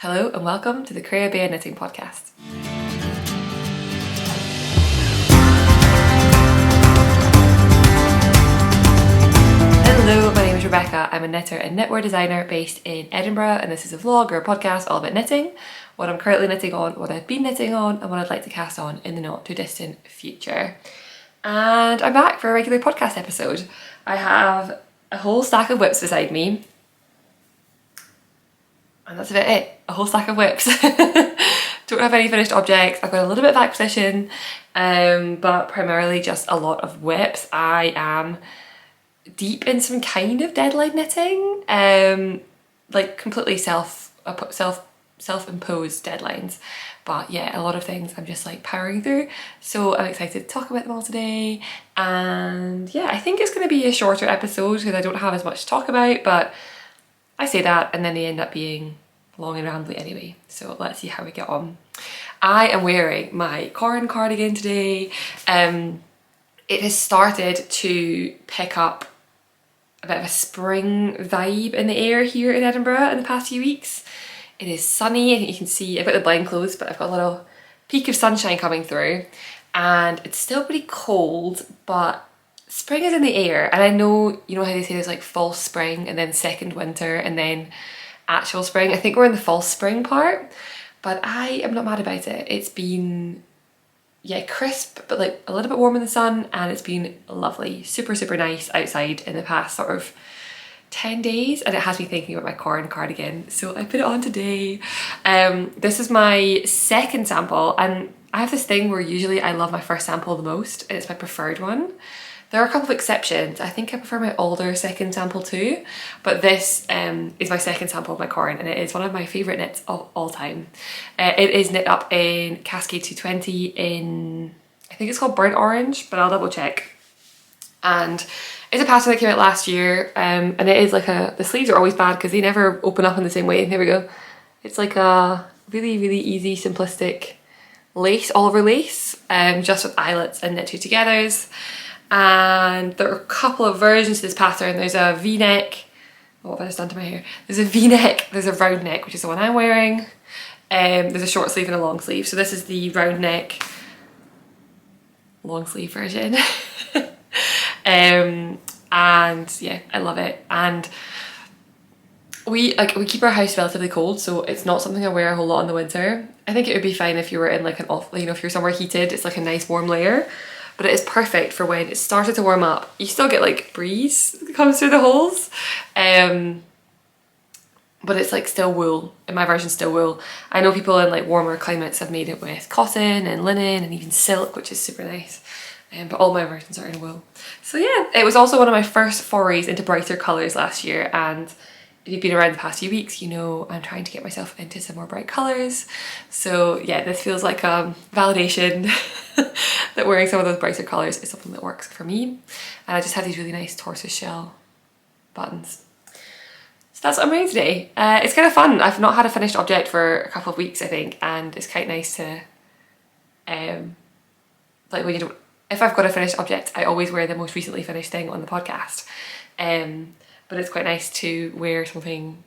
Hello and welcome to the Creabea Knitting podcast. Hello, my name is Rebecca. I'm a knitter and knitwear designer based in Edinburgh, and this is a vlog or a podcast all about knitting, what I'm currently knitting on, what I've been knitting on, and what I'd like to cast on in the not too distant future. And I'm back for a regular podcast episode. I have a whole stack of whips beside me. And that's about it, a whole stack of whips. Don't have any finished objects. I've got a little bit of acquisition, but primarily just a lot of whips. I am deep in some kind of deadline knitting, like completely self-imposed deadlines. But yeah, a lot of things I'm just like powering through. So I'm excited to talk about them all today. And yeah, I think it's going to be a shorter episode because I don't have as much to talk about, but I say that and then they end up being long and rambly anyway. So let's see how we get on. I am wearing my Corin cardigan today. It has started to pick up a bit of a spring vibe in the air here in Edinburgh in the past few weeks. It is sunny. I think you can see, I've got the blind closed, but I've got a little peak of sunshine coming through and it's still pretty cold, but spring is in the air. And I know, you know how they say there's like false spring and then second winter and then actual spring. I think we're in the false spring part, but I am not mad about it. It's been, yeah, crisp, but like a little bit warm in the sun, and it's been lovely. Super, super nice outside in the past sort of 10 days, and it has me thinking about my Corin cardigan. So I put it on today. This is my second sample, and I have this thing where usually I love my first sample the most, and it's my preferred one. There are a couple of exceptions. I think I prefer my Lauder second sample too, but this is my second sample of my Corin, and it is one of my favourite knits of all time. It is knit up in Cascade 220 in, I think it's called burnt orange, but I'll double check. And it's a pattern that came out last year, and it is like the sleeves are always bad because they never open up in the same way. There we go. It's like a really, really easy, simplistic lace, all over lace, just with eyelets and knit two togethers. And there are a couple of versions of this pattern. There's a v-neck, what have I just done to my hair? There's a v-neck, there's a round neck, which is the one I'm wearing. There's a short sleeve and a long sleeve. So this is the round neck, long sleeve version. And yeah, I love it. And we keep our house relatively cold, so it's not something I wear a whole lot in the winter. I think it would be fine if you were in like an off, you know, if you're somewhere heated, it's like a nice warm layer. But it is perfect for when it started to warm up. You still get like breeze that comes through the holes, but it's like still wool. In my version, still wool. I know people in like warmer climates have made it with cotton and linen and even silk, which is super nice. But all my versions are in wool. So yeah, it was also one of my first forays into brighter colours last year, and if you've been around the past few weeks, you know I'm trying to get myself into some more bright colours. So yeah, this feels like validation that wearing some of those brighter colours is something that works for me. And I just have these really nice tortoise shell buttons. So that's what I'm wearing today. It's kind of fun. I've not had a finished object for a couple of weeks, I think, and it's quite nice to, like when you don't, if I've got a finished object, I always wear the most recently finished thing on the podcast. But it's quite nice to wear something,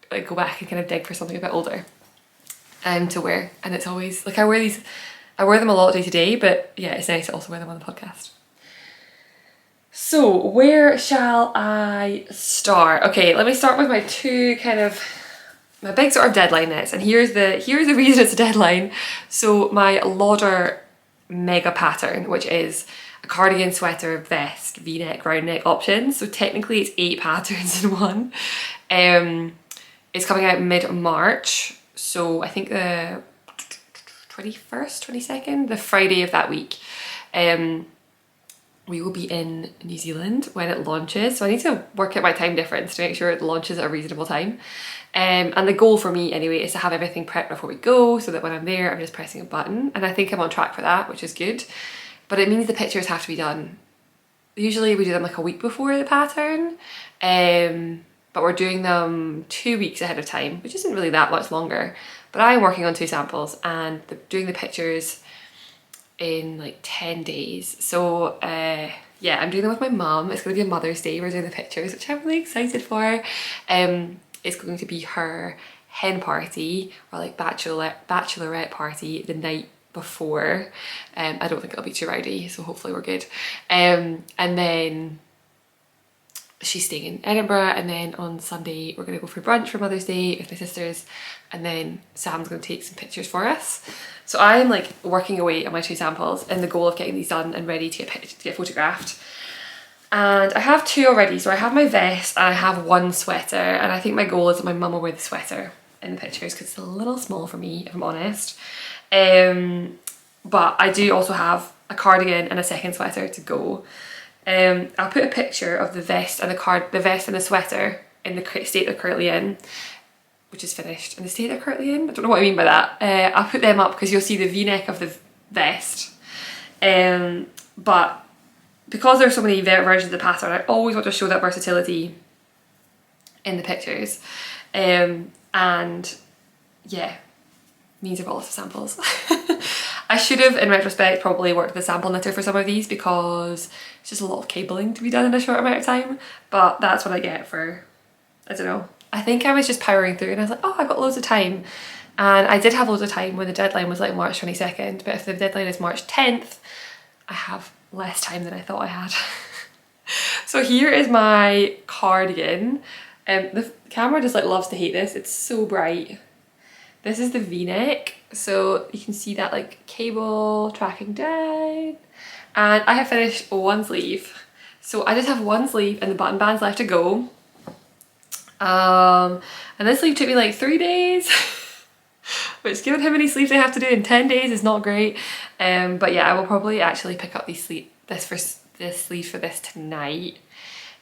like go back and kind of dig for something a bit older to wear. And it's always, like I wear them a lot day to day, but yeah, it's nice to also wear them on the podcast. So where shall I start? Okay, let me start with my my big sort of deadline knits. And here's the reason it's a deadline. So my Lauder mega pattern, which is a cardigan, sweater, vest, v-neck, round neck options. So technically it's 8 patterns in one. It's coming out mid-March. So I think the 21st, 22nd, the Friday of that week. We will be in New Zealand when it launches. So I need to work out my time difference to make sure it launches at a reasonable time. And the goal for me anyway is to have everything prepped before we go so that when I'm there, I'm just pressing a button. And I think I'm on track for that, which is good. But it means the pictures have to be done. Usually we do them like a week before the pattern, but we're doing them 2 weeks ahead of time, which isn't really that much longer. But I'm working on 2 samples and doing the pictures in like 10 days. So yeah, I'm doing them with my mum. It's going to be a Mother's Day. We're doing the pictures, which I'm really excited for. It's going to be her hen party or like bachelorette party the night before. I don't think it'll be too rowdy, so hopefully we're good. And then she's staying in Edinburgh, and then on Sunday we're going to go for brunch for Mother's Day with my sisters, and then Sam's going to take some pictures for us. So I am like working away on my 2 samples in the goal of getting these done and ready to get photographed. And I have 2 already, so I have my vest and I have 1 sweater, and I think my goal is that my mum will wear the sweater in the pictures because it's a little small for me, if I'm honest. But I do also have a cardigan and a second sweater to go. I'll put a picture of the vest and the sweater in the state they're currently in, which is finished. In the state they're currently in? I don't know what I mean by that. I'll put them up because you'll see the V-neck of the vest. But because there's so many versions of the pattern, I always want to show that versatility in the pictures. And yeah, means I've got lots of samples. I should have, in retrospect, probably worked with a sample knitter for some of these because it's just a lot of cabling to be done in a short amount of time. But that's what I get for, I don't know. I think I was just powering through and I was like, oh, I've got loads of time. And I did have loads of time when the deadline was like March 22nd. But if the deadline is March 10th, I have less time than I thought I had. So here is my cardigan. The camera just like loves to hate this. It's so bright. This is the V-neck, so you can see that like cable tracking down. And I have finished 1 sleeve. So I just have 1 sleeve and the button bands left to go. And this sleeve took me like 3 days, which given how many sleeves I have to do in 10 days is not great. But yeah, I will probably actually pick up this sleeve for this tonight.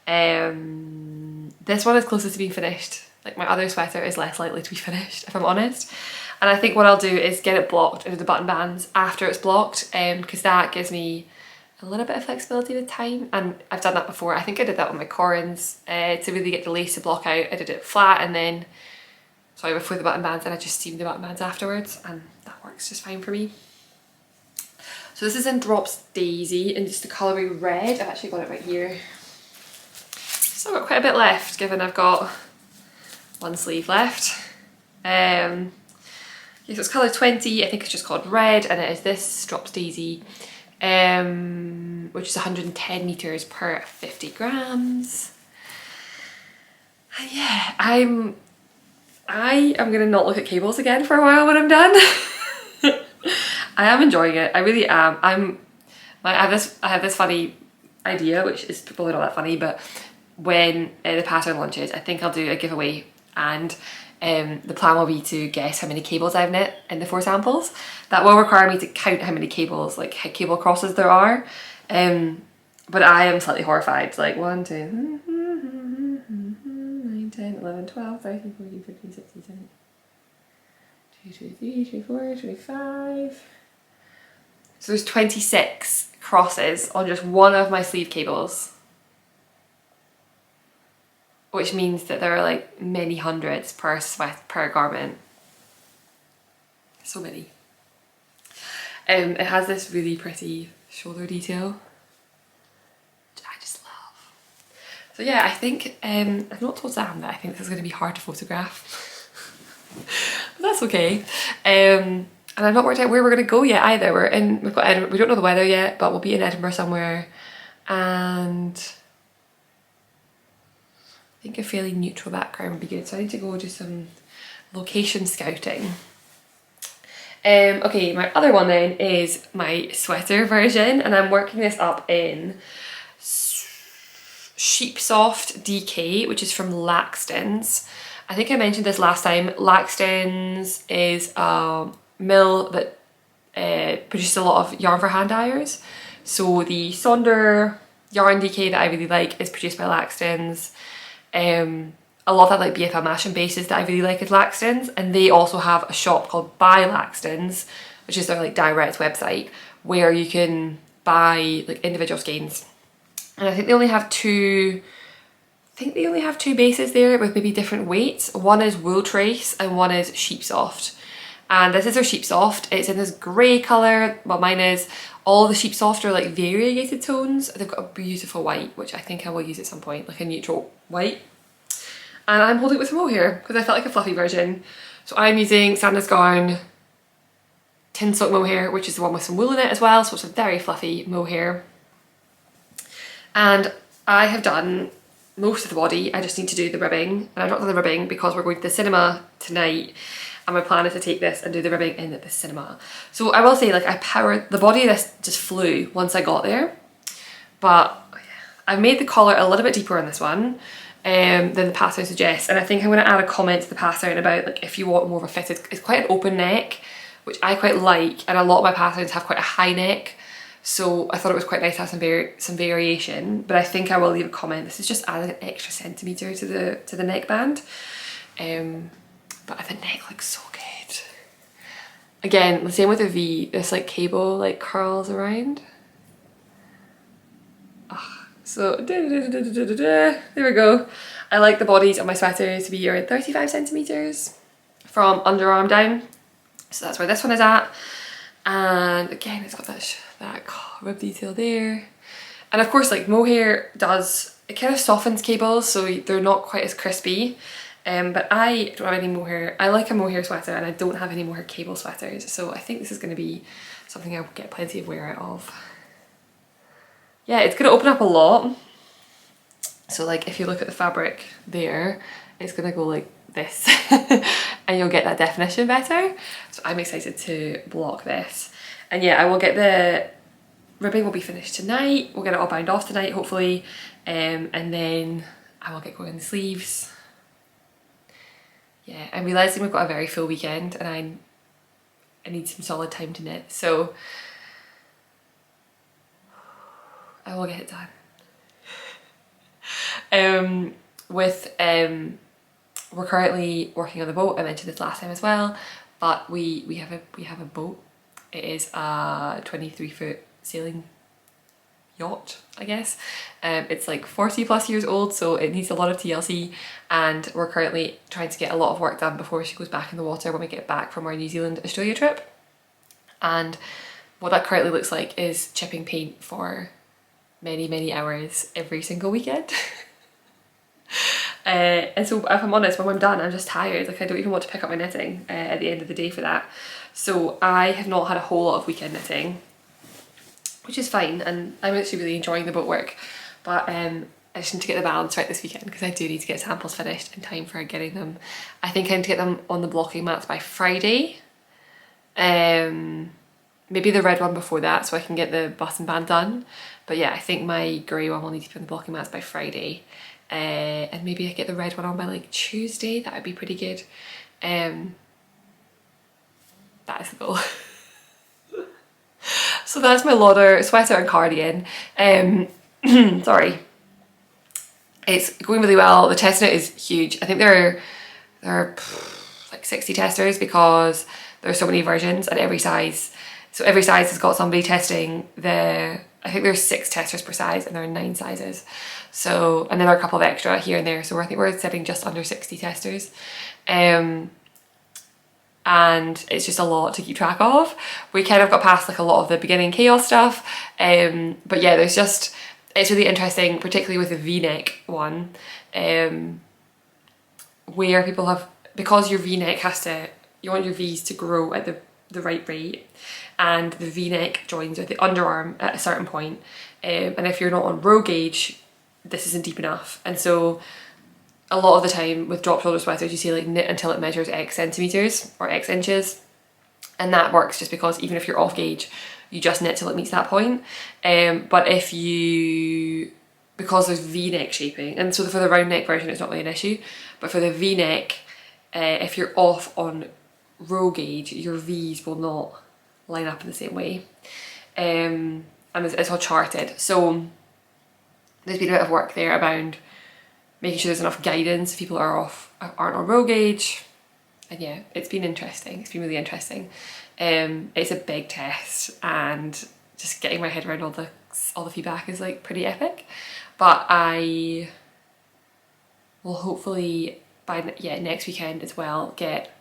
This one is closest to being finished. Like my other sweater is less likely to be finished, if I'm honest. And I think what I'll do is get it blocked into the button bands after it's blocked, because that gives me a little bit of flexibility with time. And I've done that before. I think I did that with my Corins to really get the lace to block out. I did it flat and then, sorry, before the button bands, and I just steamed the button bands afterwards, and that works just fine for me. So this is in Drops Daisy in just the colourway red. I've actually got it right here. So I've got quite a bit left, given I've got 1 sleeve left. Yeah, so it's colour 20, I think it's just called red, and it is this Drops Daisy, which is 110 metres per 50 grams. And yeah, I am gonna not look at cables again for a while when I'm done. I am enjoying it, I really am. I have this funny idea, which is probably not that funny, but when the pattern launches, I think I'll do a giveaway, and the plan will be to guess how many cables I've knit in the 4 samples. That will require me to count how many cables, like cable crosses there are. But I am slightly horrified. Like 1, 2, 9, 10, 11, 12, 13, 14, 15, 16, 17, 22, 23, 24, 25. So there's 26 crosses on just one of my sleeve cables, which means that there are like many hundreds per garment. So many. It has this really pretty shoulder detail, which I just love. So yeah, I think, I've not told Sam that I think this is going to be hard to photograph. But that's okay. And I've not worked out where we're going to go yet either. We've got Edinburgh, we don't know the weather yet, but we'll be in Edinburgh somewhere. And I think a fairly neutral background would be good, so I need to go do some location scouting. Okay, my other one then is my sweater version, and I'm working this up in Sheepsoft DK, which is from Laxtons. I think I mentioned this last time. Laxtons is a mill that produces a lot of yarn for hand dyers. So the Sonder yarn DK that I really like is produced by Laxtons. A lot of that like BFL Mashing bases that I really like is Laxtons, and they also have a shop called Buy Laxtons, which is their like direct website where you can buy like individual skeins. And I think they only have 2 bases there with maybe different weights. One is Wool Trace and one is Sheepsoft. And this is their Sheepsoft. It's in this grey colour, well mine is. All the Sheepsoft are like variegated tones. They've got a beautiful white, which I think I will use at some point, like a neutral white. and I'm holding it with some mohair because I felt like a fluffy version. So I'm using Sandnesgarn tin silk mohair, which is the one with some wool in it as well, so it's a very fluffy mohair. And I have done most of the body. I just need to do the ribbing, and I've not done the ribbing because we're going to the cinema tonight, and my plan is to take this and do the ribbing in the cinema. So I will say, like, the body of this just flew once I got there, but I've made the collar a little bit deeper on this one than the pattern suggests, and I think I'm going to add a comment to the pattern about, like, if you want more of a fitted, it's quite an open neck, which I quite like, and a lot of my patterns have quite a high neck, so I thought it was quite nice to have some variation. But I think I will leave a comment. This is just adding an extra centimetre to the neckband, but the neck looks so good. Again, the same with the V. This like cable like curls around. So there we go. I like the bodies of my sweaters to be around 35 centimetres from underarm down. So that's where this one is at. And again, it's got that rib detail there. And of course, like, mohair it kind of softens cables, so they're not quite as crispy. But I don't have any mohair. I like a mohair sweater, and I don't have any mohair cable sweaters. So I think this is going to be something I'll get plenty of wear out of. Yeah, it's going to open up a lot. So like, if you look at the fabric there, it's going to go like this and you'll get that definition better. So I'm excited to block this. And yeah, I will get the ribbing will be finished tonight. We'll get it all bound off tonight, hopefully. And then I will get going on the sleeves. Yeah, I'm realising we've got a very full weekend, and I need some solid time to knit. So I will get it done. We're currently working on the boat. I mentioned this last time as well, but we have a boat. It is a 23-foot sailing yacht, I guess. It's like 40 plus years old, so it needs a lot of TLC, and we're currently trying to get a lot of work done before she goes back in the water when we get back from our New Zealand Australia trip. And what that currently looks like is chipping paint for many hours every single weekend. And so if I'm honest, when I'm done, I'm just tired. Like, I don't even want to pick up my knitting at the end of the day for that. So I have not had a whole lot of weekend knitting, which is fine, and I'm actually really enjoying the boat work. But I just need to get the balance right this weekend, because I do need to get samples finished in time for getting them. I think I need to get them on the blocking mats by Friday. Maybe the red one before that, so I can get the button band done. But yeah, I think my grey one will need to be on the blocking mats by Friday. And maybe I get the red one on by like Tuesday. That would be pretty good. That is the goal. So that's my Lauder sweater and cardigan. Sorry. It's going really well. The test knit is huge. I think there are like 60 testers, because there are so many versions and every size. So every size has got somebody testing I think there's 6 testers per size, and there are 9 sizes. So, and then there are a couple of extra here and there. So I think we're sitting just under 60 testers. And it's just a lot to keep track of. We kind of got past like a lot of the beginning chaos stuff. But yeah, it's really interesting, particularly with the V-neck one, where people have, because your V-neck you want your V's to grow at the right rate, and the V-neck joins with the underarm at a certain point. And if you're not on row gauge, this isn't deep enough. And so a lot of the time with drop shoulder sweaters, you see like knit until it measures X centimetres or X inches. And that works just because even if you're off gauge, you just knit till it meets that point. But because there's V-neck shaping, and so for the round neck version it's not really an issue, but for the V-neck, if you're off on row gauge, your V's will not line up in the same way. And it's all charted. So there's been a bit of work there around making sure there's enough guidance if people aren't on row gauge. And yeah, it's been interesting. It's been really interesting. It's a big test, and just getting my head around all the feedback is like pretty epic. But I will hopefully by next weekend as well get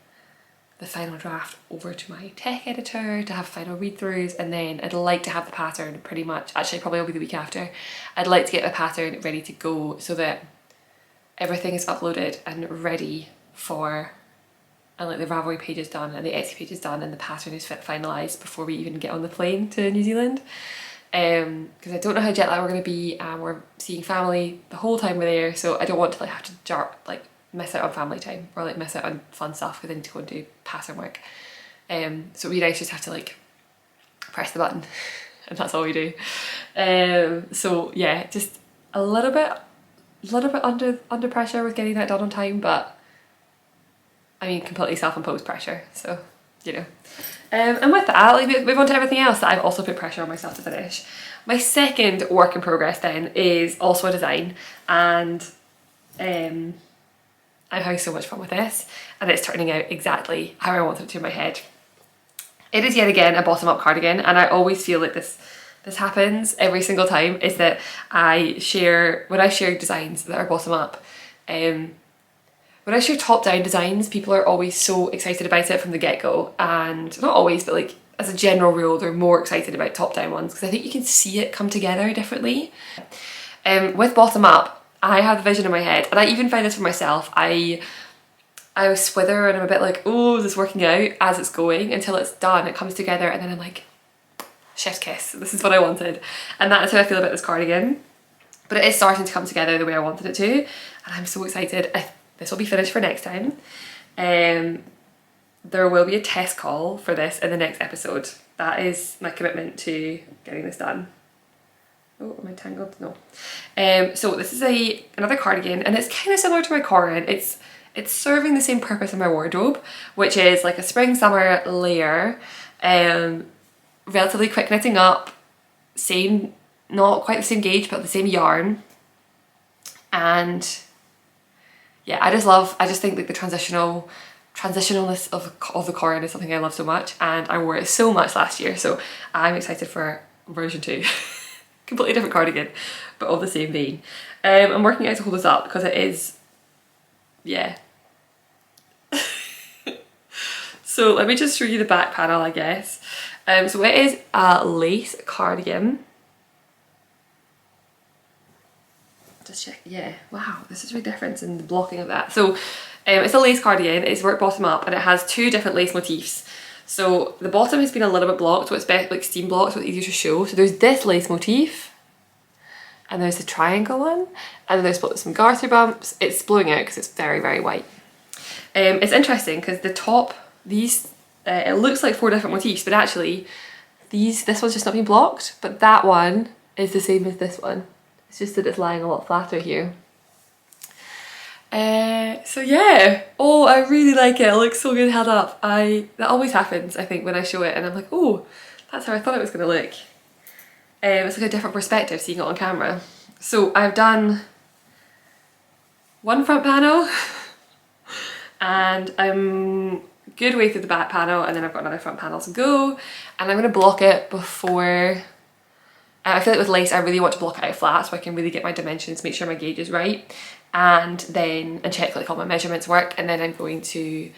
the final draft over to my tech editor to have final read-throughs, and then I'd like to have the pattern pretty much, actually probably will be the week after, I'd like to get the pattern ready to go so that everything is uploaded and ready for, and like the Ravelry page is done and the Etsy page is done and the pattern is finalised before we even get on the plane to New Zealand. Because I don't know how jet lag we're going to be, and we're seeing family the whole time we're there, so I don't want to like have to miss out on family time or like miss out on fun stuff because I need to go and do pattern work. So it'd be nice just to have to like press the button and that's all we do. So yeah, just a little bit under pressure with getting that done on time, but I mean completely self-imposed pressure, so you know. And with that, like, move on to everything else that I've also put pressure on myself to finish. My second work in progress then is also a design, and I'm having so much fun with this, and it's turning out exactly how I wanted it to in my head. It is yet again a bottom-up cardigan, and I always feel like this happens every single time, is that when I share designs that are bottom-up, when I share top-down designs, people are always so excited about it from the get-go, and not always, but like as a general rule, they're more excited about top-down ones because I think you can see it come together differently. With bottom-up, I have the vision in my head, and I even find this for myself. I swither and I'm a bit like, oh, is this working out, as it's going, until it's done, it comes together, and then I'm like, chef's kiss, this is what I wanted. And that is how I feel about this cardigan. But it is starting to come together the way I wanted it to, and I'm so excited. This will be finished for next time. There will be a test call for this in the next episode. That is my commitment to getting this done. Oh, am I tangled? No. So this is another cardigan, and it's kind of similar to my Corin. It's serving the same purpose in my wardrobe, which is like a spring summer layer, relatively quick knitting up, same, not quite the same gauge, but the same yarn. And yeah, I just think like the transitionalness of the Corin is something I love so much, and I wore it so much last year, so I'm excited for version 2. Completely different cardigan, but of the same vein. I'm working out to hold this up because it is, yeah. So let me just show you the back panel, I guess. So it is a lace cardigan. Just check, yeah, wow, this is a big difference in the blocking of that. So it's a lace cardigan, it's worked bottom up, and it has 2 different lace motifs. So the bottom has been a little bit blocked, so it's like steam blocked, so it's easier to show. So there's this lace motif, and there's the triangle one, and then there's some garter bumps. It's blowing out because it's very, very white. It's interesting because the top, it looks like 4 different motifs, but actually this one's just not been blocked, but that one is the same as this one. It's just that it's lying a lot flatter here. So yeah, oh, I really like it. It looks so good held up. That always happens, I think, when I show it, and I'm like, oh, that's how I thought it was gonna look. It's like a different perspective seeing it on camera. So I've done one front panel, and I'm good way through the back panel, and then I've got another front panel to go, and I'm gonna block it before. I feel like with lace I really want to block it out flat so I can really get my dimensions, make sure my gauge is right, and check like all my measurements work, and then I'm going to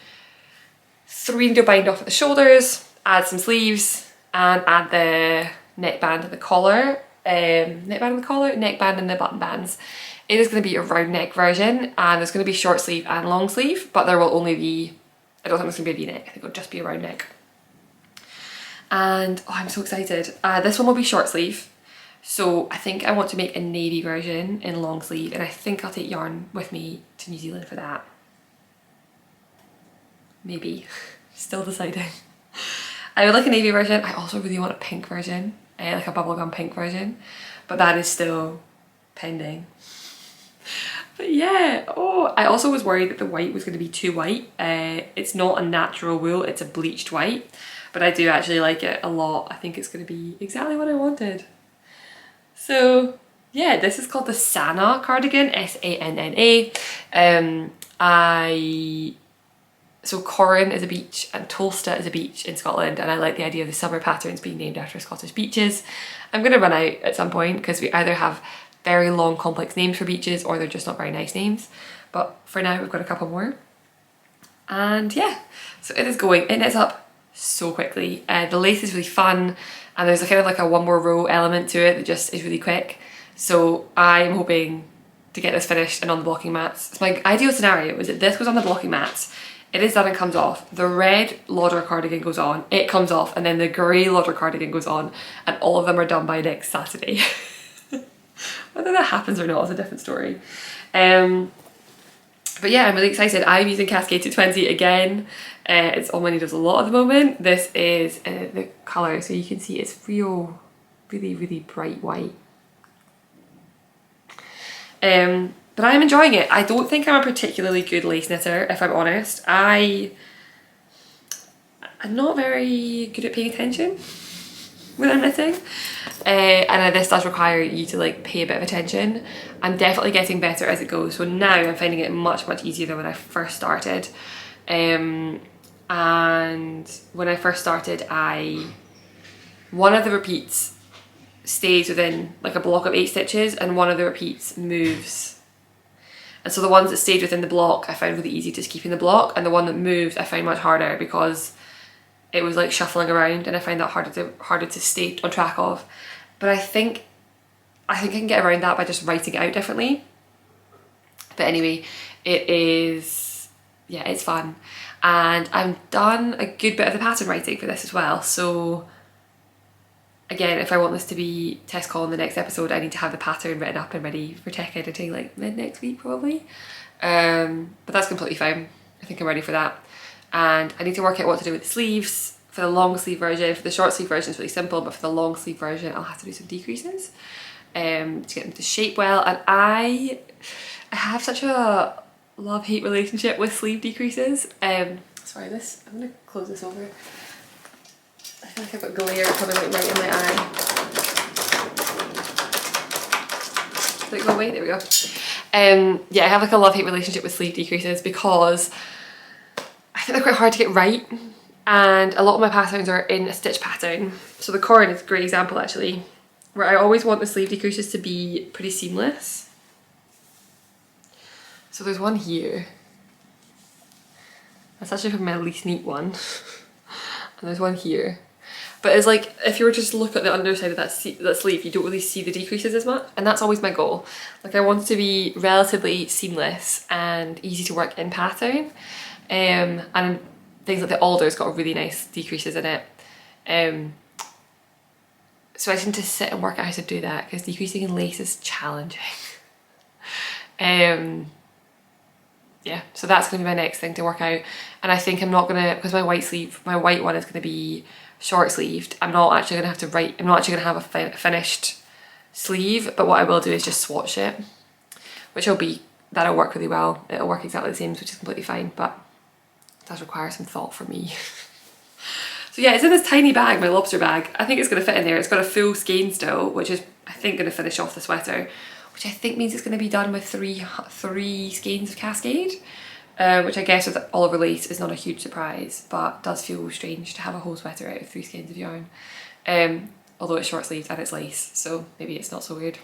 3 bind off at the shoulders, add some sleeves, and add the neckband and the collar, neckband and the button bands. It is going to be a round neck version, and there's going to be short sleeve and long sleeve, but there will only be, I don't think there's going to be a V-neck, I think it'll just be a round neck. And oh, I'm so excited. This one will be short sleeve. So I think I want to make a navy version in long sleeve, and I think I'll take yarn with me to New Zealand for that. Maybe. Still deciding. I would like a navy version. I also really want a pink version, like a bubblegum pink version, but that is still pending. But yeah, oh, I also was worried that the white was going to be too white. It's not a natural wool, it's a bleached white, but I do actually like it a lot. I think it's going to be exactly what I wanted. So yeah, this is called the Sanna cardigan, S-A-N-N-A. So Corin is a beach and Tolsta is a beach in Scotland, and I like the idea of the summer patterns being named after Scottish beaches. I'm going to run out at some point because we either have very long complex names for beaches or they're just not very nice names, but for now we've got a couple more. And yeah, so it is going, it knits up so quickly. The lace is really fun, and there's a kind of like a one more row element to it that just is really quick. So I'm hoping to get this finished and on the blocking mats. So my ideal scenario is that this goes on the blocking mats, it is done and comes off, the red Lauder cardigan goes on, it comes off, and then the grey Lauder cardigan goes on, and all of them are done by next Saturday. Whether that happens or not is a different story. But yeah, I'm really excited. I'm using Cascade 220 again. It's all my needles a lot at the moment. This is the colour, so you can see it's real, really, really bright white. But I'm enjoying it. I don't think I'm a particularly good lace knitter, if I'm honest. I'm not very good at paying attention when I'm knitting. And this does require you to like pay a bit of attention. I'm definitely getting better as it goes. So now I'm finding it much, much easier than when I first started. And when I first started, one of the repeats stays within like a block of 8 stitches and one of the repeats moves. And so the ones that stayed within the block I found really easy just keeping the block, and the one that moved I found much harder because it was like shuffling around, and I find that harder to stay on track of. But I think I can get around that by just writing it out differently. But anyway, it is, yeah, it's fun. And I've done a good bit of the pattern writing for this as well. So again, if I want this to be test call in the next episode, I need to have the pattern written up and ready for tech editing like mid next week probably. But that's completely fine. I think I'm ready for that. And I need to work out what to do with the sleeves. For the long sleeve version, for the short sleeve version it's really simple, but for the long sleeve version I'll have to do some decreases to get them to shape well. And I have such a love-hate relationship with sleeve decreases. Sorry, I'm gonna close this over. I feel like I've got glare coming like right in my eye. Did it go away? There we go. Yeah, I have like a love-hate relationship with sleeve decreases because I think they're quite hard to get right, and a lot of my patterns are in a stitch pattern. So the Corin is a great example actually, where I always want the sleeve decreases to be pretty seamless. So there's one here. That's actually probably my least neat one. And there's one here. But it's like, if you were to just look at the underside of that sleeve, you don't really see the decreases as much. And that's always my goal. Like I want it to be relatively seamless and easy to work in pattern. And things like the Alder's got really nice decreases in it. So I tend to sit and work out how to do that because decreasing in lace is challenging. Yeah, so that's going to be my next thing to work out. And I think I'm not going to, because my white one is going to be short sleeved, I'm not actually going to have a finished sleeve, but what I will do is just swatch it, that'll work really well. It'll work exactly the same, which is completely fine, but it does require some thought from me. So yeah, it's in this tiny bag, my lobster bag. I think it's going to fit in there. It's got a full skein still, which is I think going to finish off the sweater, which I think means it's going to be done with three skeins of Cascade, which I guess with Oliver lace is not a huge surprise, but does feel strange to have a whole sweater out of 3 skeins of yarn. Although it's short sleeved and it's lace, so maybe it's not so weird.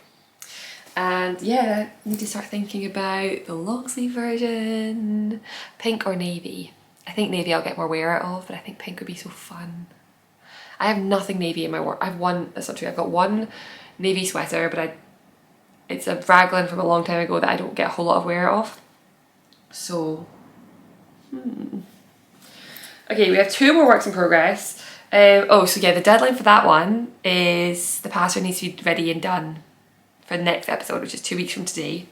And yeah, I need to start thinking about the long sleeve version. Pink or navy? I think navy I'll get more wear out of, but I think pink would be so fun. I have nothing navy in my work. That's not true, I've got one navy sweater, but it's a raglan from a long time ago that I don't get a whole lot of wear of. So, Okay, we have 2 more works in progress. So yeah, the deadline for that one is the pattern needs to be ready and done for the next episode, which is 2 weeks from today.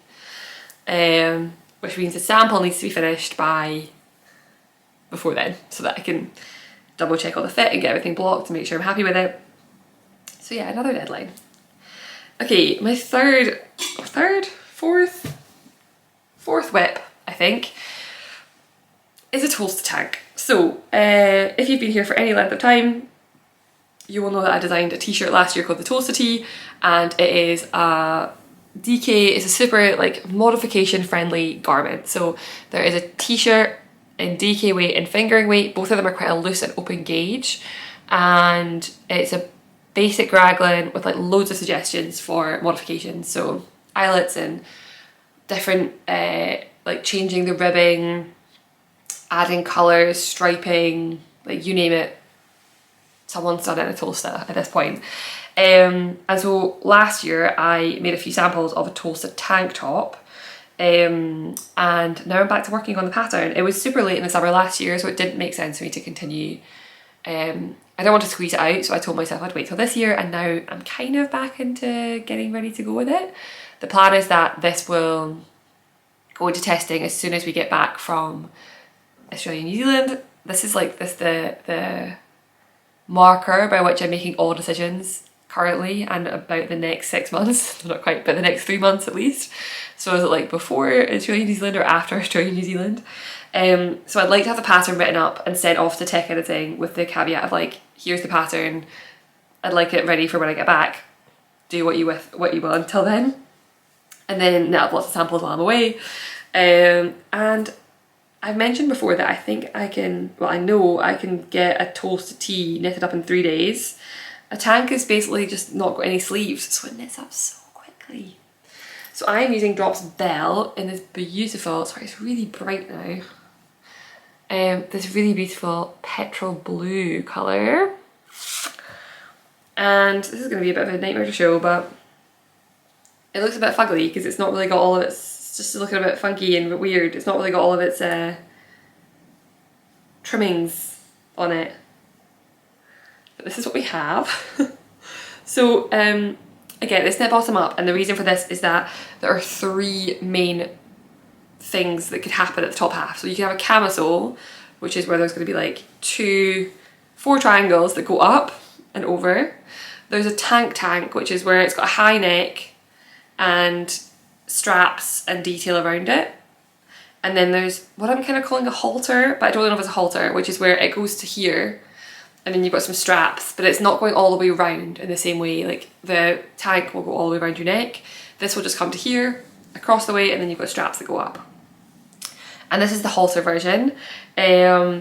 Which means the sample needs to be finished before then, so that I can double check all the fit and get everything blocked to make sure I'm happy with it. So yeah, another deadline. Okay, my fourth whip, I think, is a Tolsta tank. So if you've been here for any length of time, you will know that I designed a t-shirt last year called the Tolsta tee, and it is a DK, it's a super like modification friendly garment. So there is a t-shirt in DK weight and fingering weight. Both of them are quite a loose and open gauge, and it's a basic raglan with like loads of suggestions for modifications. So eyelets and different like changing the ribbing, adding colours, striping, like you name it, someone's done it in a Tolsta at this point. And so last year I made a few samples of a Tolsta tank top, And now I'm back to working on the pattern. It was super late in the summer last year, so it didn't make sense for me to continue. I don't want to squeeze it out, so I told myself I'd wait till this year, and now I'm kind of back into getting ready to go with it. The plan is that this will go into testing as soon as we get back from Australia and New Zealand. This is like the marker by which I'm making all decisions currently and about the next 6 months, not quite, but the next 3 months at least. So is it like before Australia and New Zealand or after Australia and New Zealand? So I'd like to have the pattern written up and sent off to tech editing with the caveat of like, here's the pattern, I'd like it ready for when I get back, do what you will until then, and then knit up lots of samples while I'm away. And I've mentioned before that I think I can, well I know I can get a Tolsta tee knitted up in 3 days. A tank is basically just not got any sleeves, so it knits up so quickly. So I'm using Drops Belle in this beautiful, sorry it's really bright now, this really beautiful petrol blue colour. And this is going to be a bit of a nightmare to show, but it looks a bit fugly because it's not really got all of its, it's just looking a bit funky and a bit weird. It's not really got all of its trimmings on it. But this is what we have. So again, it's knit bottom up, and the reason for this is that there are 3 main things that could happen at the top half. So you can have a camisole, which is where there's going to be like 4 triangles that go up and over. There's a tank, which is where it's got a high neck and straps and detail around it. And then there's what I'm kind of calling a halter, but I don't know if it's a halter, which is where it goes to here, and then you've got some straps, but it's not going all the way around in the same way. Like the tank will go all the way around your neck. This will just come to here, across the way, and then you've got straps that go up. And this is the halter version.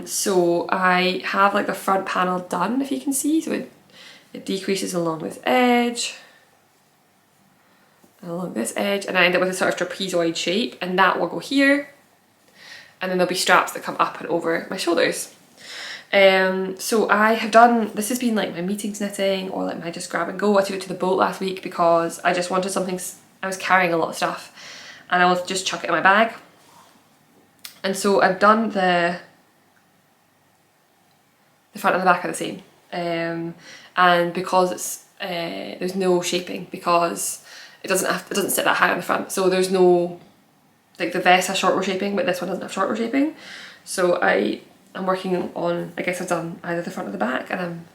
So I have like the front panel done, if you can see. So it decreases along this edge, and along this edge, and I end up with a sort of trapezoid shape, and that will go here. And then there'll be straps that come up and over my shoulders. So I have done, this has been like my meetings knitting or like my just grab and go. I took it to the boat last week because I just wanted something, I was carrying a lot of stuff and I wanted to just chuck it in my bag. And so I've done the front and the back are the same. And because it's, there's no shaping, because it doesn't sit that high on the front. So there's no, like the vest has short row shaping, but this one doesn't have short row shaping. So I'm working on, I guess I've done either the front or the back, and I'm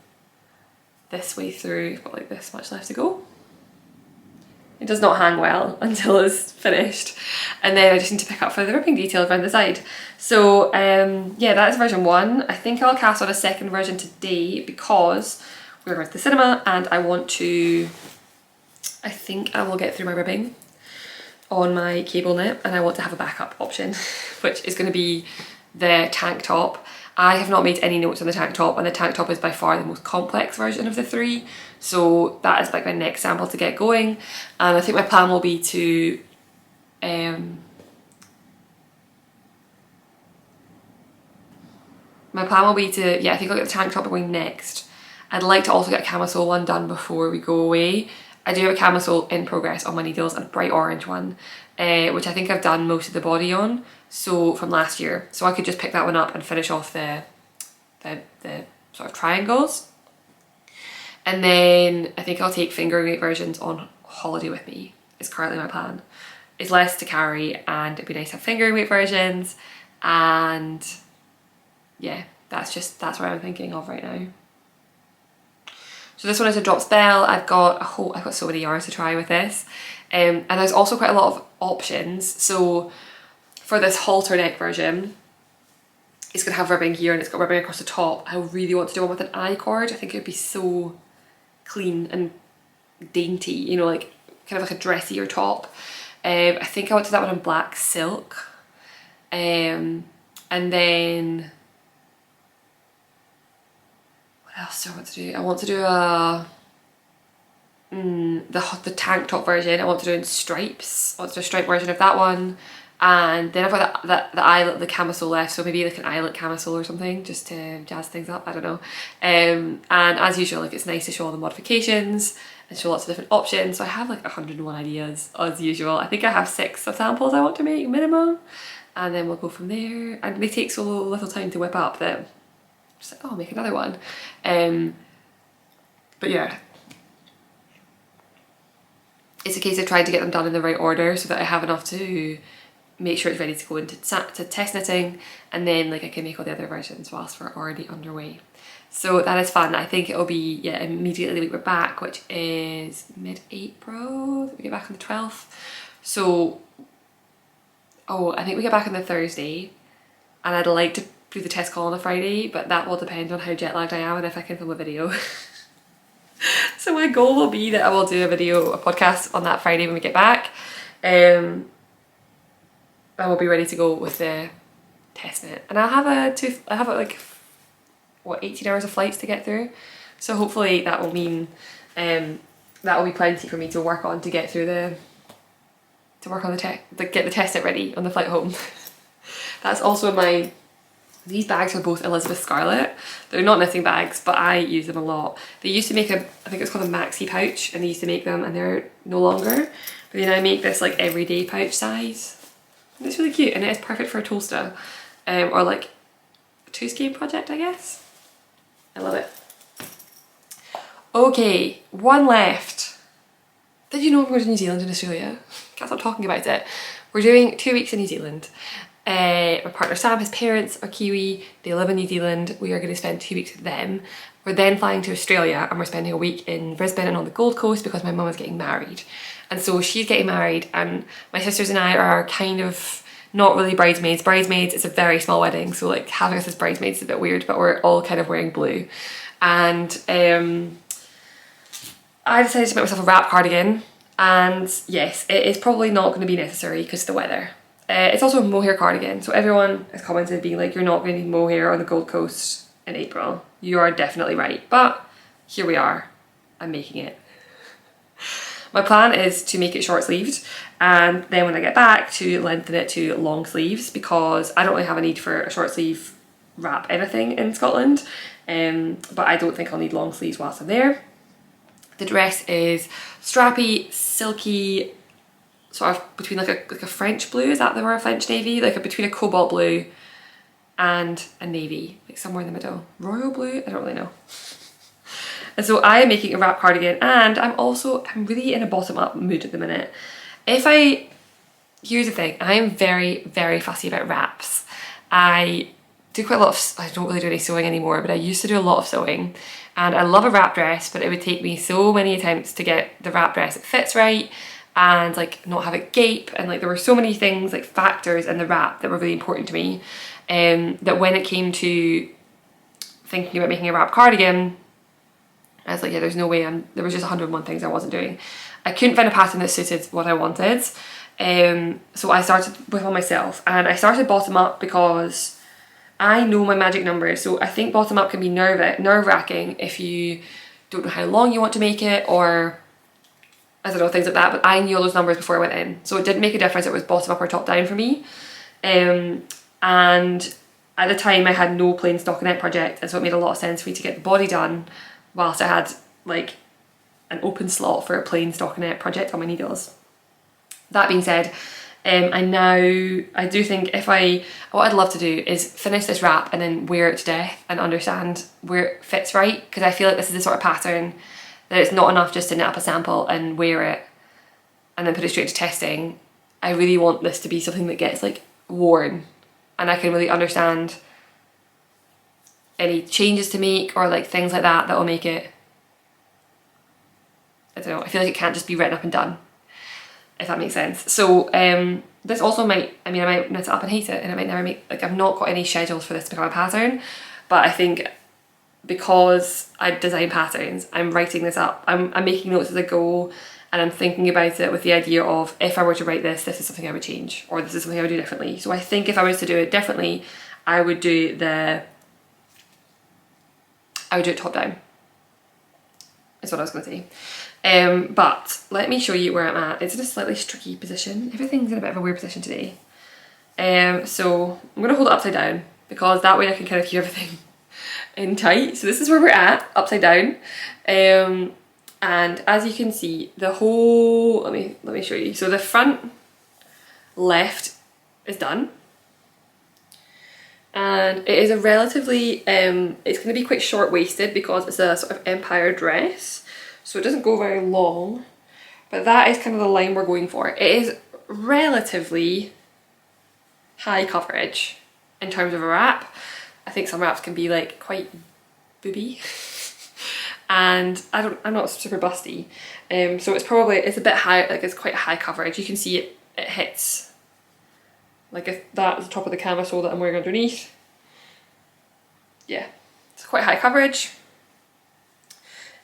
this way through, I've got like this much left to go. It does not hang well until it's finished, and then I just need to pick up for the ribbing detail around the side. So yeah, that is version 1. I think I'll cast on a second version today because we're going to the cinema and I want to, I think I will get through my ribbing on my cable knit, and I want to have a backup option, which is going to be the tank top. I have not made any notes on the tank top, and the tank top is by far the most complex version of the 3, so that is like my next sample to get going. And I think my plan will be to yeah, I think I'll get the tank top going next. I'd like to also get a camisole one done before we go away. I do have a camisole in progress on my needles, and a bright orange one, which I think I've done most of the body on, so from last year. So I could just pick that one up and finish off the sort of triangles. And then I think I'll take fingering weight versions on holiday with me, is currently my plan. It's less to carry and it'd be nice to have fingering weight versions, and yeah, that's where I'm thinking of right now. So this one is a Drops Belle. I've got so many yarns to try with this. And there's also quite a lot of options. So for this halter neck version, it's going to have ribbing here and it's got ribbing across the top. I really want to do one with an I-cord. I think it would be so clean and dainty, you know, like kind of like a dressier top. I think I want to do that one in black silk. And then what else do I want to do? I want to do the tank top version. I want to do in stripes. I want to do a stripe version of that one. And then I've got the camisole left, so maybe like an eyelet camisole or something, just to jazz things up, I don't know. And as usual, like, it's nice to show all the modifications and show lots of different options. So I have like 101 ideas as usual. I think I have 6 samples I want to make minimum, and then we'll go from there. And they take so little time to whip up that I'm just like, oh, I'll make another one. But yeah, it's a case of trying to get them done in the right order so that I have enough to make sure it's ready to go into test knitting, and then like I can make all the other versions whilst we're already underway. So that is fun. I think it'll be, yeah, immediately the week we're back, which is mid-April. We get back on the 12th. So, oh, I think we get back on the Thursday, and I'd like to do the test call on a Friday, but that will depend on how jet lagged I am and if I can film a video. So my goal will be that I will do a podcast on that Friday when we get back. I will be ready to go with the test knit, and I'll have like, what, 18 hours of flights to get through, so hopefully that will mean that will be plenty for me to work on to get through get the test knit ready on the flight home. That's also these bags are both Elizabeth Scarlett. They're not knitting bags, but I use them a lot. They used to make I think it's called a maxi pouch, and they used to make them, and they're no longer, but they now make this like everyday pouch size, and it's really cute, and it is perfect for a Tolsta or like a 2-skein project, I guess. I love it. Okay, one left. Did you know we're going to New Zealand and Australia? Can't stop talking about it. We're doing 2 weeks in New Zealand. My partner Sam, his parents are Kiwi, they live in New Zealand. We are going to spend 2 weeks with them. We're then flying to Australia, and we're spending a week in Brisbane and on the Gold Coast because my mum is getting married. And so she's getting married, and my sisters and I are kind of not really bridesmaids. Bridesmaids, it's a very small wedding, so like having us as bridesmaids is a bit weird, but we're all kind of wearing blue. And I decided to make myself a wrap cardigan, and yes, it is probably not going to be necessary because of the weather. It's also a mohair cardigan, so everyone has commented being like, you're not going to need mohair on the Gold Coast in April. You are definitely right, but here we are. I'm making it. My plan is to make it short sleeved, and then when I get back to lengthen it to long sleeves, because I don't really have a need for a short sleeve wrap anything in Scotland, but I don't think I'll need long sleeves whilst I'm there. The dress is strappy, silky, sort of between like a French blue, is that the word, French navy? Like between a cobalt blue and a navy, like somewhere in the middle. Royal blue? I don't really know. And so I am making a wrap cardigan, and I'm really in a bottom up mood at the minute. Here's the thing, I am very, very fussy about wraps. I do quite a lot of, I don't really do any sewing anymore, but I used to do a lot of sewing, and I love a wrap dress, but it would take me so many attempts to get the wrap dress that fits right, and like not have it gape, and like there were so many things, like factors in the wrap that were really important to me, that when it came to thinking about making a wrap cardigan, I was like, yeah, there's no way. There was just 101 things I wasn't doing. I couldn't find a pattern that suited what I wanted. So I started with one myself, and I started bottom up because I know my magic numbers. So I think bottom up can be nerve-wracking if you don't know how long you want to make it, or I don't know, things like that. But I knew all those numbers before I went in, so it didn't make a difference if it was bottom up or top down for me. And at the time I had no plain stockinette project, and so it made a lot of sense for me to get the body done whilst I had like an open slot for a plain stockinette project on my needles. That being said, I do think what I'd love to do is finish this wrap and then wear it to death and understand where it fits right, because I feel like this is the sort of pattern that it's not enough just to knit up a sample and wear it and then put it straight to testing. I really want this to be something that gets like worn, and I can really understand any changes to make or like things like that will make it, I don't know, I feel like it can't just be written up and done, if that makes sense. So this also might, I might knit it up and hate it, and it might never make, like I've not got any schedules for this to become a pattern, but I think because I design patterns, I'm writing this up, I'm making notes as I go, and I'm thinking about it with the idea of, if I were to write this is something I would change, or this is something I would do differently. So I think if I was to do it differently, I would do it top down. That's what I was going to say. But let me show you where I'm at. It's in a slightly tricky position. Everything's in a bit of a weird position today. So I'm going to hold it upside down, because that way I can kind of keep everything in tight. So this is where we're at, upside down. And as you can see, the whole, let me show you. So the front left is done. And it is a relatively, it's going to be quite short-waisted because it's a sort of empire dress. So it doesn't go very long. But that is kind of the line we're going for. It is relatively high coverage in terms of a wrap. I think some wraps can be like quite booby. And I'm not super busty, so it's a bit high, like it's quite high coverage. You can see it hits, like if that is the top of the camisole that I'm wearing underneath. Yeah, it's quite high coverage.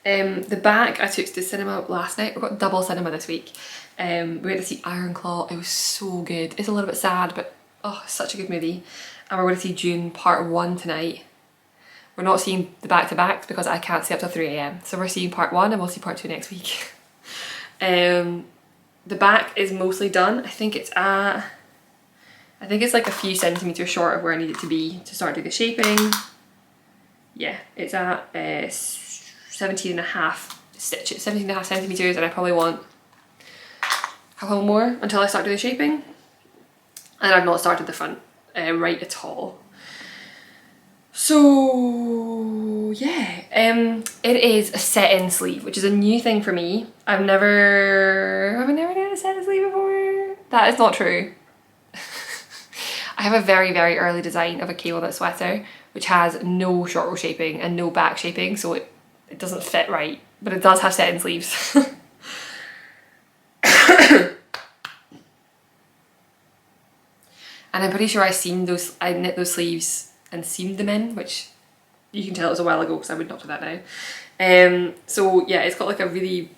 The back I took to the cinema last night. We've got double cinema this week. We went to see Iron Claw. It was so good. It's a little bit sad, but oh, such a good movie. And we're going to see June Part 1 tonight. We're not seeing the back-to-backs because I can't stay up till 3 AM. So we're seeing Part 1 and we'll see Part 2 next week. The back is mostly done. I think it's like a few centimetres short of where I need it to be to start doing the shaping. Yeah, it's at 17.5 stitches, 17.5 centimetres, and I probably want a couple more until I start doing the shaping. And I've not started the front right at all. So yeah, it is a set-in sleeve, which is a new thing for me. I've never done a set-in sleeve before. That is not true. I have a very, very early design of a cable knit sweater, which has no short row shaping and no back shaping, so it doesn't fit right, but it does have set-in sleeves. And I'm pretty sure I knit those sleeves and seamed them in, which you can tell it was a while ago because I would not do that now. So yeah, it's got like a really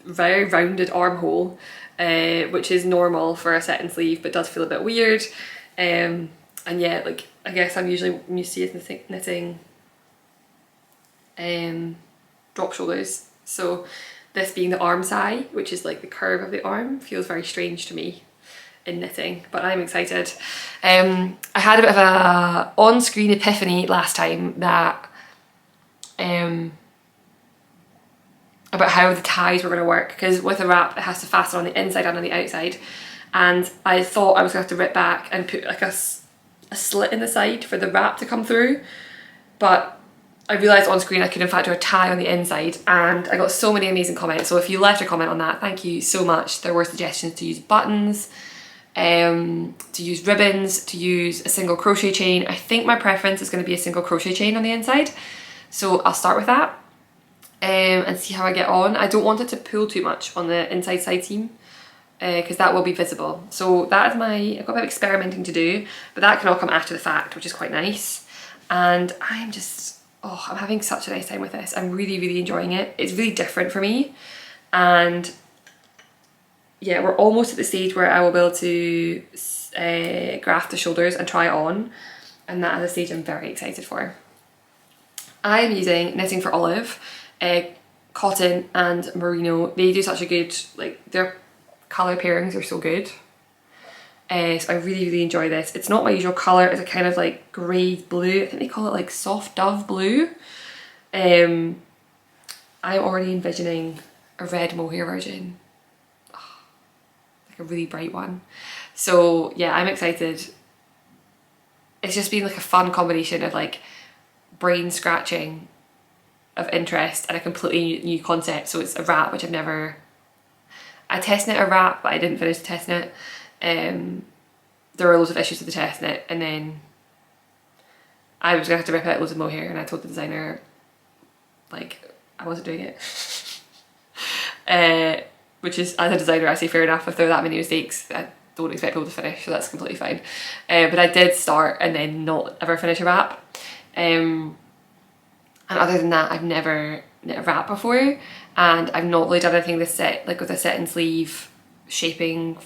very rounded armhole, which is normal for a set-in sleeve, but does feel a bit weird. And yeah, like I guess I'm usually used to knitting drop shoulders, so this being the arm side, which is like the curve of the arm, feels very strange to me in knitting, but I'm excited. I had a bit of a on-screen epiphany last time that about how the ties were going to work, because with a wrap it has to fasten on the inside and on the outside, and I thought I was going to have to rip back and put like a slit in the side for the wrap to come through, but I realised on screen I could in fact do a tie on the inside, and I got so many amazing comments. So if you left a comment on that, thank you so much. There were suggestions to use buttons, to use ribbons, to use a single crochet chain. I think my preference is going to be a single crochet chain on the inside, so I'll start with that and see how I get on. I don't want it to pull too much on the inside side seam because that will be visible. So that is I've got a bit of experimenting to do, but that can all come after the fact, which is quite nice. And I'm just, oh, I'm having such a nice time with this. I'm really, really enjoying it. It's really different for me, and yeah, we're almost at the stage where I will be able to graft the shoulders and try it on, and that is a stage I'm very excited for. I'm using Knitting for Olive, cotton and merino. They do such a good, like their colour pairings are so good. So I really, really enjoy this. It's not my usual colour, it's a kind of like grey blue. I think they call it like soft dove blue. I'm already envisioning a red mohair version. Like a really bright one. So yeah, I'm excited. It's just been like a fun combination of like brain scratching of interest and a completely new concept. So it's a wrap, which I test knit a wrap, but I didn't finish the test knit. There were loads of issues with the test knit, and then I was gonna have to rip out loads of mohair, and I told the designer like I wasn't doing it. Which is, as a designer, I say fair enough. If there are that many mistakes, I don't expect people to finish, so that's completely fine. But I did start and then not ever finish a wrap. And other than that, I've never knit a wrap before, and I've not really done anything this set, like with a set-in sleeve shaping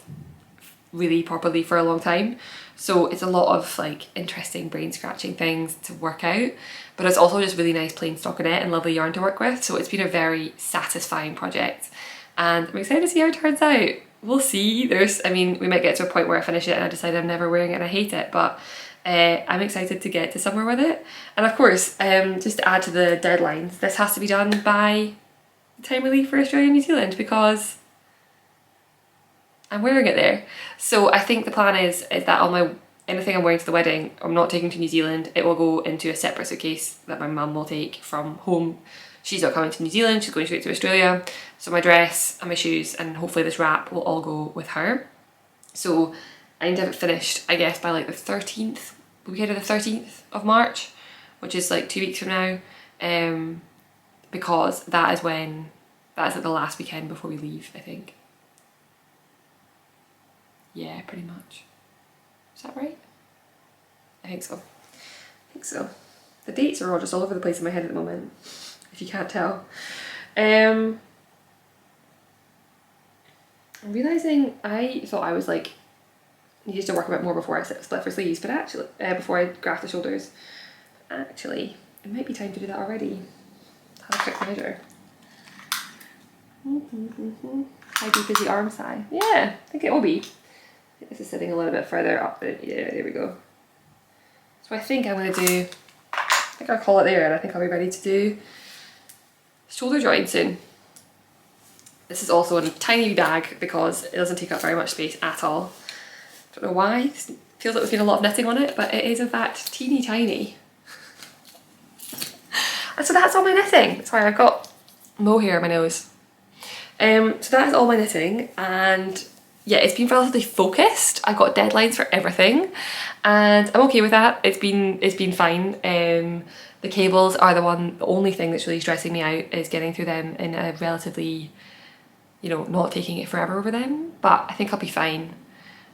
really properly for a long time. So it's a lot of like interesting brain scratching things to work out, but it's also just really nice plain stockinette and lovely yarn to work with. So it's been a very satisfying project, and I'm excited to see how it turns out. We'll see. I mean, we might get to a point where I finish it and I decide I'm never wearing it and I hate it, but I'm excited to get to somewhere with it. And of course, just to add to the deadlines, this has to be done by the time we leave for Australia and New Zealand, because I'm wearing it there. So I think the plan is that all my anything I'm wearing to the wedding, I'm not taking to New Zealand. It will go into a separate suitcase that my mum will take from home. She's not coming to New Zealand, she's going straight to Australia. So my dress and my shoes and hopefully this wrap will all go with her. So I need to have it finished, I guess, by like the 13th, the weekend of the 13th of March, which is like 2 weeks from now, because that's like the last weekend before we leave, I think. Yeah, pretty much. Is that right? I think so. I think so. The dates are all just all over the place in my head at the moment, if you can't tell. I'm realising I thought I was like, needed to work a bit more before I split for sleeves, but actually, before I graft the shoulders, actually, it might be time to do that already. Have a quick measure. How deep is the arm side? Yeah, I think it will be. This is sitting a little bit further up. Yeah, there we go. So I think I'm going to do, I think I'll call it there, and I think I'll be ready to do shoulder join soon. This is also in a tiny bag because it doesn't take up very much space at all. Don't know why, it feels like there's been a lot of knitting on it, but it is in fact teeny tiny. And so that's all my knitting. Sorry, I've got mohair in my nose. So that is all my knitting, and yeah, it's been relatively focused. I've got deadlines for everything and I'm okay with that. It's been fine. The cables are the only thing that's really stressing me out, is getting through them in a relatively, you know, not taking it forever over them, but I think I'll be fine.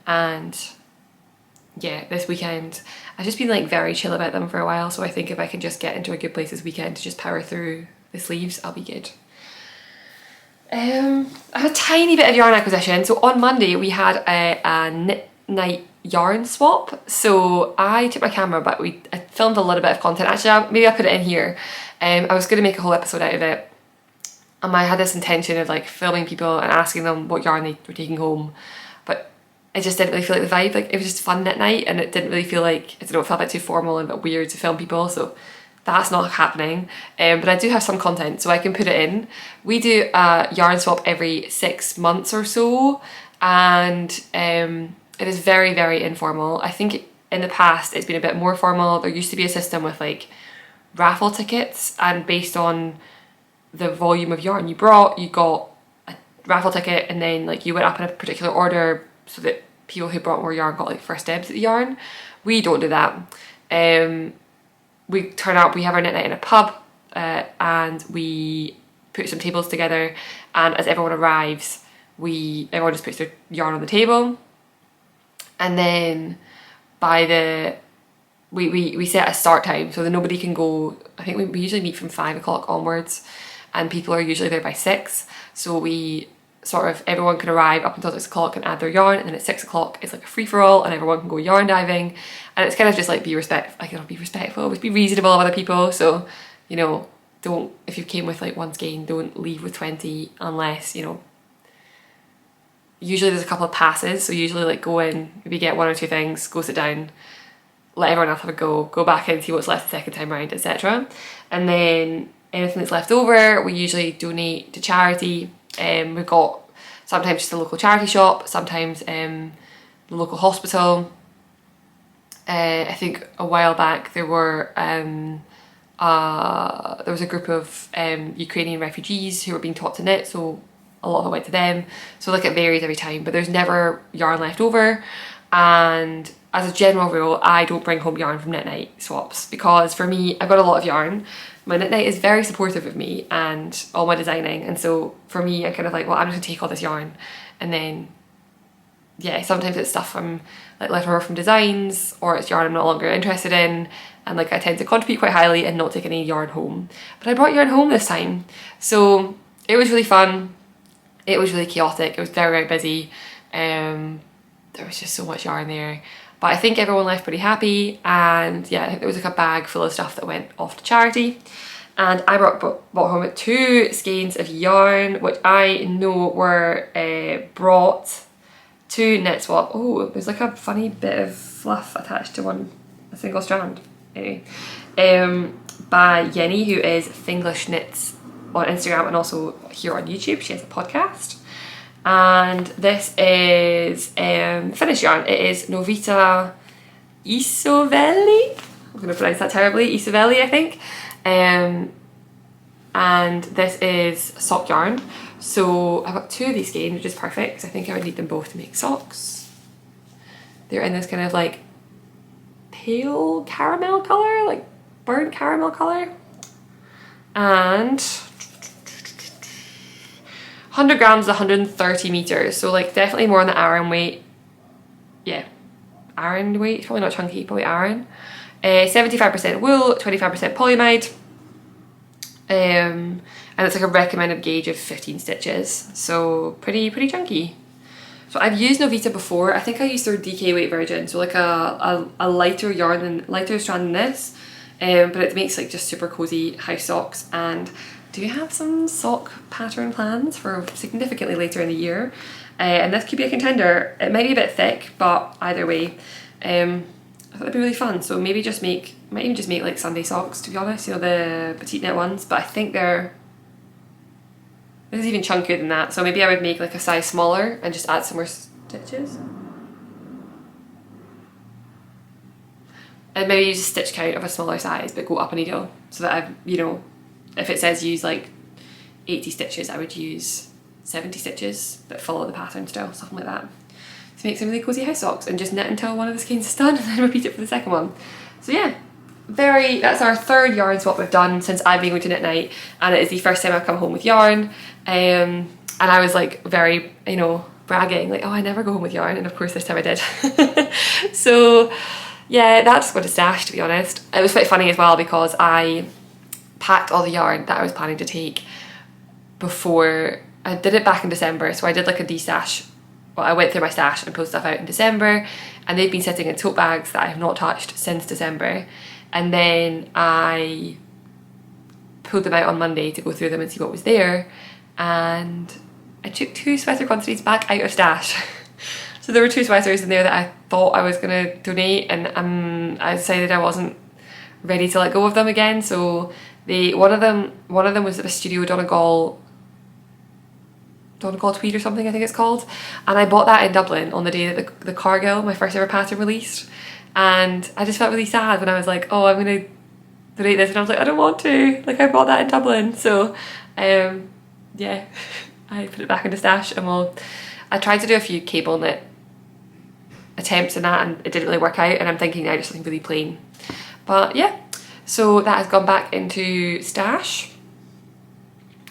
And yeah, this weekend I've just been like very chill about them for a while, so I think if I can just get into a good place this weekend to just power through the sleeves, I'll be good. I have a tiny bit of yarn acquisition. So on Monday we had a knit night yarn swap. So I took my camera, but I filmed a little bit of content. Actually, maybe I'll put it in here. I was going to make a whole episode out of it. I had this intention of like filming people and asking them what yarn they were taking home, but I just didn't really feel like the vibe. Like, it was just fun knit night, and it didn't really feel like, I don't know, it felt a bit too formal and a bit weird to film people. So that's not happening, but I do have some content, so I can put it in. We do a yarn swap every 6 months or so, and it is very, very informal. I think in the past it's been a bit more formal. There used to be a system with like raffle tickets, and based on the volume of yarn you brought, you got a raffle ticket, and then like you went up in a particular order so that people who brought more yarn got like first dibs at the yarn. We don't do that. We turn up, we have our knit night in a pub, and we put some tables together, and as everyone arrives, everyone just puts their yarn on the table, and then we set a start time so that nobody can go. I think we usually meet from 5 o'clock onwards, and people are usually there by 6, so we sort of, everyone can arrive up until 6 o'clock and add their yarn, and then at 6 o'clock it's like a free-for-all and everyone can go yarn diving, and it's kind of just like be respectful, but be reasonable of other people. So, you know, don't, if you came with like one skein, don't leave with 20 unless, you know, usually there's a couple of passes, so usually like go in, maybe get 1 or 2 things, go sit down, let everyone else have a go back in, see what's left the second time round, etc. And then anything that's left over we usually donate to charity. We've got sometimes just a local charity shop, sometimes the local hospital. I think a while back there was a group of Ukrainian refugees who were being taught to knit, so a lot of it went to them. So like it varies every time, but there's never yarn left over. And as a general rule, I don't bring home yarn from knit night swaps, because for me, I've got a lot of yarn. My knit night is very supportive of me and all my designing, and so for me, I'm kind of like, well, I'm just gonna take all this yarn, and then yeah, sometimes it's stuff I'm like left over from designs, or it's yarn I'm no longer interested in, and like I tend to contribute quite highly and not take any yarn home. But I brought yarn home this time, so it was really fun. It was really chaotic. It was very, very busy. There was just so much yarn there. But I think everyone left pretty happy, and yeah, I think there was like a bag full of stuff that went off to charity. And I brought home 2 skeins of yarn, which I know were brought to knit swap. Oh, there's like a funny bit of fluff attached to a single strand. Anyway, by Yenny, who is Finglish Knits on Instagram and also here on YouTube. She has a podcast. And this is finished yarn. It is Novita Isovelli. I'm going to pronounce that terribly. Isovelli, I think. And this is sock yarn. So I've got 2 of these skeins, which is perfect because I think I would need them both to make socks. They're in this kind of like pale caramel colour, like burnt caramel colour. And 100 grams is 130 meters, so like definitely more on the Aran weight. Yeah, Aran weight, probably not chunky, probably Aran. 75% wool, 25% polyamide. And it's like a recommended gauge of 15 stitches, so pretty chunky. So I've used Novita before. I think I used their DK weight version, so like a lighter yarn than lighter strand than this, but it makes like just super cozy house socks. And do have some sock pattern plans for significantly later in the year, and this could be a contender. It might be a bit thick, but either way, I thought it'd be really fun. So maybe might even just make like Sunday socks, to be honest, you know, the petite knit ones, but I think this is even chunkier than that, so maybe I would make like a size smaller and just add some more stitches. And maybe use a stitch count of a smaller size, but go up a needle, so that I've, you know, if it says use like 80 stitches, I would use 70 stitches, but follow the pattern still, something like that. To make some really cozy house socks and just knit until one of the skeins is done and then repeat it for the second one. So yeah, that's our 3rd yarn swap we've done since I've been going to knit night, and it is the first time I've come home with yarn. And I was like very, you know, bragging, like, oh, I never go home with yarn, and of course this time I did. So yeah, that just got a stash, to be honest. It was quite funny as well because I packed all the yarn that I was planning to take before. I did it back in December, so I did like a de-stash. Well, I went through my stash and pulled stuff out in December, and they've been sitting in tote bags that I have not touched since December. And then I pulled them out on Monday to go through them and see what was there, and I took 2 sweater quantities back out of stash. So there were 2 sweaters in there that I thought I was going to donate, and I decided I wasn't ready to let go of them again. So one of them was a Studio Donegal tweed or something, I think it's called, and I bought that in Dublin on the day that the Cargill, my first ever pattern, released, and I just felt really sad when I was like, oh, I'm gonna donate this, and I was like, I don't want to, like, I bought that in Dublin. So yeah, I put it back into stash, and I tried to do a few cable knit attempts in that, and it didn't really work out, and I'm thinking now just something really plain. But yeah, so that has gone back into stash.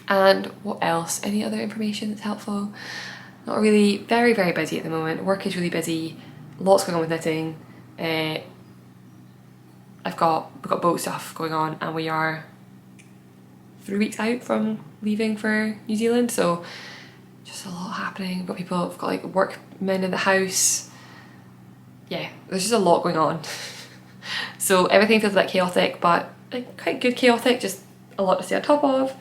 And what else? Any other information that's helpful? Not really. Very, very busy at the moment. Work is really busy. Lots going on with knitting. We've got boat stuff going on, and we are 3 weeks out from leaving for New Zealand, so just a lot happening. We've got people, we've got like workmen in the house. Yeah, there's just a lot going on. So everything feels a bit chaotic, but like quite good chaotic, just a lot to stay on top of.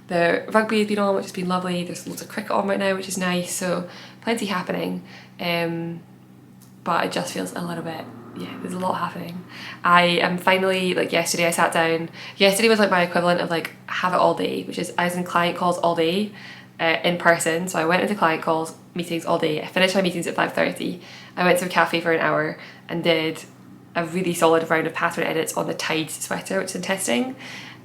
The rugby has been on, which has been lovely. There's loads of cricket on right now, which is nice, so plenty happening. But it just feels a little bit, yeah, there's a lot happening. I am finally, like yesterday I sat down, yesterday was like my equivalent of like have it all day, which is I was in client calls all day in person. So I went into client calls, meetings all day. I finished my meetings at 5:30. I went to a cafe for an hour and did a really solid round of pattern edits on the Tides sweater, which is in testing.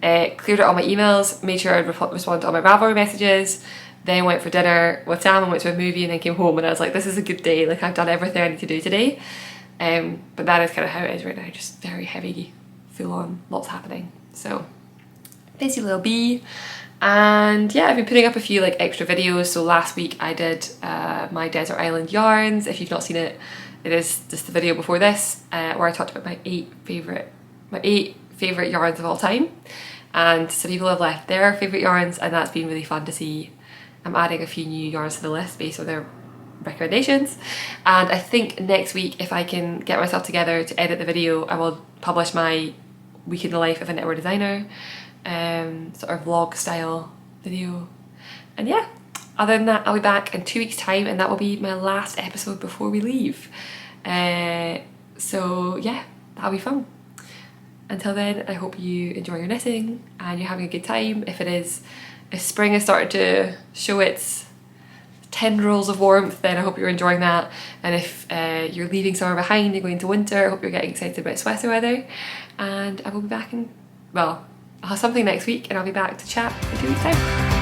Cleared out all my emails, made sure I'd respond to all my Ravelry messages, then went for dinner with Sam and went to a movie, and then came home, and I was like, this is a good day, like I've done everything I need to do today. But that is kind of how it is right now, just very heavy, full on, lots happening. So busy little bee. And yeah, I've been putting up a few like extra videos. So last week I did my Desert Island yarns. If you've not seen it, it is just the video before this where I talked about my eight favorite yarns of all time. And some people have left their favourite yarns, and that's been really fun to see. I'm adding a few new yarns to the list based on their recommendations, and I think next week, if I can get myself together to edit the video, I will publish my week in the life of a knitwear designer sort of vlog style video. And yeah, other than that, I'll be back in 2 weeks time, and that will be my last episode before we leave. So yeah, that'll be fun. until then, I hope you enjoy your knitting and you're having a good time. If spring has started to show its tendrils of warmth, then I hope you're enjoying that. And if you're leaving summer behind and going to winter, I hope you're getting excited about sweater weather. And I will be back in, well, I'll have something next week and I'll be back to chat in 2 weeks time.